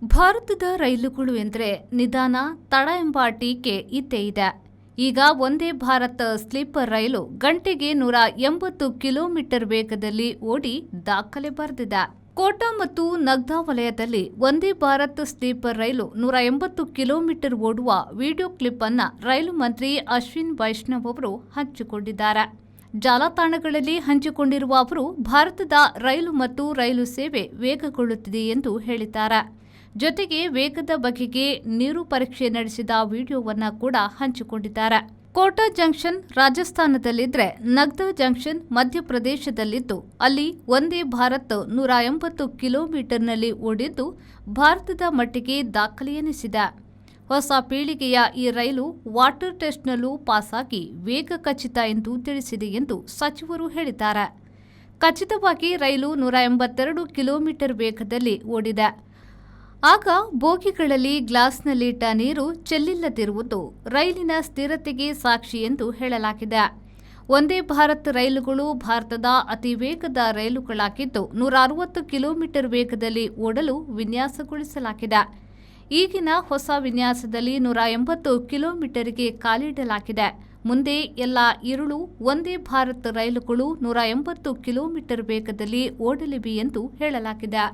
ಭಾರತದ ರೈಲುಗಳು ಎಂದರೆ ನಿಧಾನ, ತಡ ಎಂಬ ಟೀಕೆ ಇದ್ದೇ ಇದೆ. ಈಗ ವಂದೇ ಭಾರತ್ ಸ್ಲೀಪರ್ ರೈಲು ಗಂಟೆಗೆ 180 ಕಿಲೋಮೀಟರ್ ವೇಗದಲ್ಲಿ ಓಡಿ ದಾಖಲೆ ಬರೆದಿದೆ. ಕೋಟಾ ಮತ್ತು ನಗ್ದಾ ವಲಯದಲ್ಲಿ ವಂದೇ ಭಾರತ್ ಸ್ಲೀಪರ್ ರೈಲು 180 ಕಿಲೋಮೀಟರ್ ಓಡುವ ವಿಡಿಯೋ ಕ್ಲಿಪ್ ಅನ್ನು ರೈಲು ಮಂತ್ರಿ ಅಶ್ವಿನಿ ವೈಷ್ಣವ್ ಅವರು ಹಂಚಿಕೊಂಡಿದ್ದಾರೆ. ಜಾಲತಾಣಗಳಲ್ಲಿ ಹಂಚಿಕೊಂಡಿರುವ ಅವರು ಭಾರತದ ರೈಲು ಮತ್ತು ರೈಲು ಸೇವೆ ವೇಗಗೊಳ್ಳುತ್ತಿದೆ ಎಂದು ಹೇಳಿದ್ದಾರೆ. ಜೊತೆಗೆ ವೇಗದ ಬಗೆಗೆ ನೀರು ಪರೀಕ್ಷೆ ನಡೆಸಿದ ವಿಡಿಯೋವನ್ನು ಕೂಡ ಹಂಚಿಕೊಂಡಿದ್ದಾರೆ. ಕೋಟಾ ಜಂಕ್ಷನ್ ರಾಜಸ್ಥಾನದಲ್ಲಿದ್ದರೆ ನಗ್ದಾ ಜಂಕ್ಷನ್ ಮಧ್ಯಪ್ರದೇಶದಲ್ಲಿದ್ದು ಅಲ್ಲಿ ವಂದೇ ಭಾರತ್ 180 ಕಿಲೋಮೀಟರ್ನಲ್ಲಿ ಓಡಿದ್ದು ಭಾರತದ ಮಟ್ಟಿಗೆ ದಾಖಲೆಯೆನಿಸಿದೆ. ಹೊಸ ಪೀಳಿಗೆಯ ಈ ರೈಲು ವಾಟರ್ ಟೆಸ್ಟ್ನಲ್ಲೂ ಪಾಸಾಗಿ ವೇಗ ಖಚಿತ ಎಂದು ತಿಳಿಸಿದೆ ಎಂದು ಸಚಿವರು ಹೇಳಿದ್ದಾರೆ. ಖಚಿತವಾಗಿ ರೈಲು 182 ಕಿಲೋಮೀಟರ್ ವೇಗದಲ್ಲಿ ಓಡಿದೆ. ಆಗ ಬೋಗಿಗಳಲ್ಲಿ ಗ್ಲಾಸ್ನಲ್ಲಿಟ್ಟ ನೀರು ಚೆಲ್ಲಿಲ್ಲದಿರುವುದು ರೈಲಿನ ಸ್ಥಿರತೆಗೆ ಸಾಕ್ಷಿ ಎಂದು ಹೇಳಲಾಗಿದೆ. ವಂದೇ ಭಾರತ್ ರೈಲುಗಳು ಭಾರತದ ಅತಿ ವೇಗದ ರೈಲುಗಳಾಗಿದ್ದು 160 ಕಿಲೋಮೀಟರ್ ವೇಗದಲ್ಲಿ ಓಡಲು ವಿನ್ಯಾಸಗೊಳಿಸಲಾಗಿದೆ. ಈಗಿನ ಹೊಸ ವಿನ್ಯಾಸದಲ್ಲಿ 180 ಕಿಲೋಮೀಟರ್ಗೆ ಕಾಲಿಡಲಾಗಿದೆ. ಮುಂದೆ ಎಲ್ಲ ಇರುಳು ವಂದೇ ಭಾರತ್ ರೈಲುಗಳು 180 ಕಿಲೋಮೀಟರ್ ವೇಗದಲ್ಲಿ ಓಡಲಿವೆ ಎಂದು ಹೇಳಲಾಗಿದೆ.